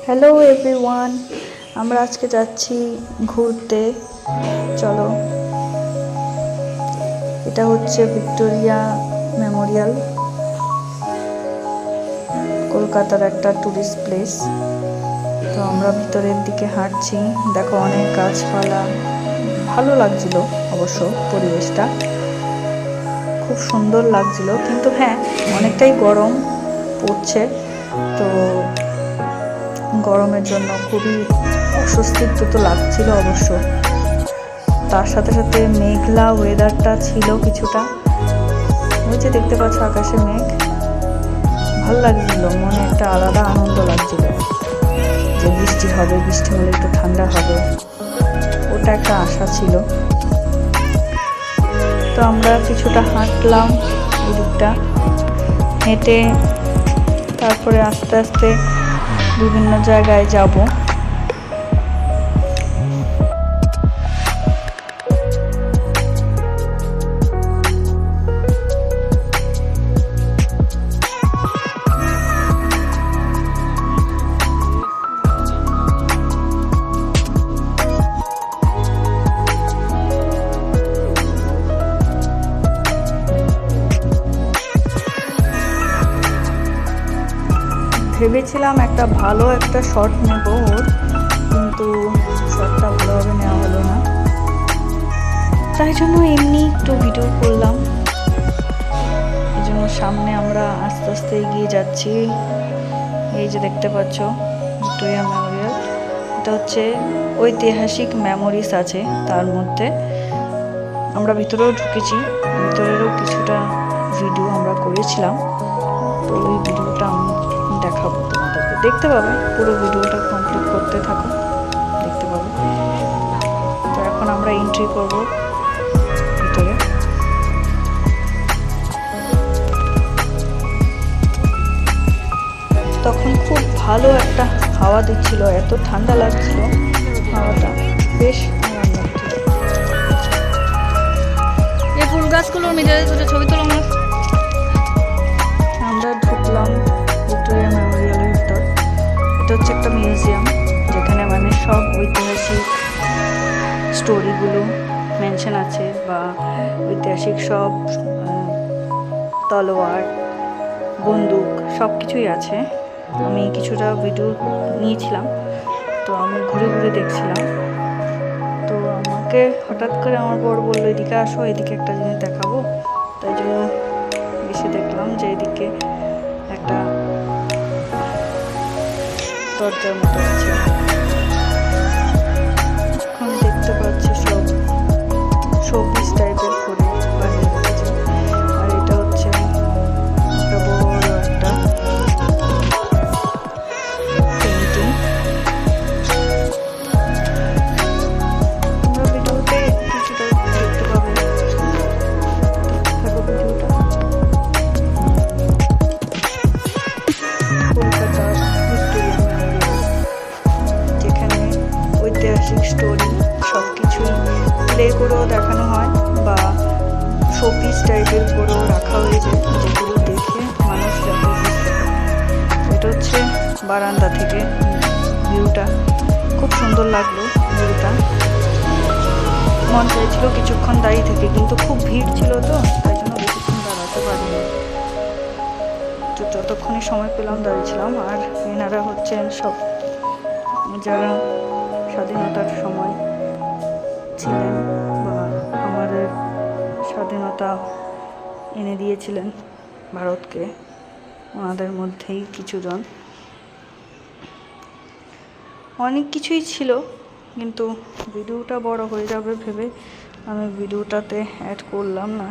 Hello everyone, আমরা আজকে যাচ্ছি ঘুরতে। চলো, এটা হচ্ছে ভিক্টোরিয়া মেমোরিয়াল, কলকাতার একটা ট্যুরিস্ট প্লেস। তো আমরা ভিতরের দিকে হাঁটছি, দেখো অনেক গাছপালা, ভালো লাগছিল অবশ্য, পরিবেশটা খুব সুন্দর লাগছিল। কিন্তু হ্যাঁ, অনেকটাই গরম পড়ছে, তো গরমের জন্য খুবই অস্বস্তির তো লাগছিল অবশ্য। তার সাথে সাথে মেঘলা ওয়েদারটা ছিল কিছুটা, ওই যে দেখতে পাচ্ছ আকাশে মেঘ, ভালো লাগছিল, মনে একটা আলাদা আনন্দ লাগছিল যে বৃষ্টি হবে, বৃষ্টি হলে একটু ঠান্ডা হবে, ওটা একটা আশা ছিল। তো আমরা কিছুটা হাঁটলাম এদিকটা, হেঁটে তারপরে আস্তে আস্তে বিভিন্ন জায়গায় যাব। ভেবেছিলাম একটা ভালো একটা শট নেব ওর, কিন্তু শটটা ভালোভাবে নেওয়া হলো না, তাই জন্য এমনি একটু ভিডিও করলাম। এই জন্য সামনে আমরা আস্তে আস্তে এগিয়ে যাচ্ছি। এই যে দেখতে পাচ্ছ ভিক্টোরিয়া মেমোরিয়াল, এটা হচ্ছে ঐতিহাসিক মেমোরিজ আছে তার মধ্যে। আমরা ভিতরেও ঢুকেছি, ভিতরেরও কিছুটা ভিডিও আমরা করেছিলাম, তো ওই ভিডিওটা আমি দেখাবো তোমাদেরকে, দেখতে পাবে, পুরো ভিডিওটা কমপ্লিট করতে থাকো, দেখতে পাবে। তো এখন আমরা এন্ট্রি করব ভিতরে। তখন খুব ভালো একটা হাওয়া দিচ্ছিল, এত ঠান্ডা লাগছিল, হাওয়াটা বেশ আরাম লাগছিল। এই ফুল গাছগুলোর মেজাজে দুটো ছবি তোলো আমার। আমরা ঢুকলাম ভিক্টোরিয়া মেমোরিয়ালের ভিতর। এটা হচ্ছে একটা মিউজিয়াম, যেখানে মানে সব ঐতিহাসিক স্টোরিগুলো মেনশন আছে, বা ঐতিহাসিক সব তলোয়ার, বন্দুক, সব কিছুই আছে। আমি কিছুটা ভিডিও নিয়েছিলাম, তো আমি ঘুরে ঘুরে দেখছিলাম। তো আমাকে হঠাৎ করে আমার বড় বললো, এদিকে আসো, এদিকে একটা জিনিস দেখাবো। তাই জন্য এসে দেখলাম যে এদিকে একটা দরজার মতো আছে। এখন দেখতে পাচ্ছি সব শোপিস টাইপের করে বানিয়ে রেখেছে। আর এটা হচ্ছে একটা বড় একটা পেন্টিং। তোমরা ভিডিওতে কিছুটা দেখতে পাবে, দেখো ভিডিওটা। কলকাতা ভিক্টোরিয়া মেমোরিয়াল, যেখানে ঐতিহাসিক স্টোরি সব কিছুই প্লে করেও দেখানো হয়, বা শোপিস টাইপের করেও রাখা হয়েছে, যেগুলো দেখে মানুষ যাতে বুঝতে পারে। এটা হচ্ছে বারান্দা থেকে ভিউটা, খুব সুন্দর লাগলো ভিউটা। মন চাইছিল কিছুক্ষণ দাঁড়িয়ে থেকে, কিন্তু খুব ভিড় ছিল, তো তাই জন্য বেশিক্ষণ দাঁড়াতে পারিনি। তো যতক্ষণই সময় পেলাম দাঁড়িয়েছিলাম। আর এনারা হচ্ছেন সব যারা স্বাধীনতার সময় ছিলেন, বা আমাদের স্বাধীনতা এনে দিয়েছিলেন ভারতকে, ওনাদের মধ্যেই কিছুজন। অনেক কিছুই ছিল, কিন্তু ভিডিওটা বড় হয়ে যাবে ভেবে আমি ভিডিওটাতে অ্যাড করলাম না।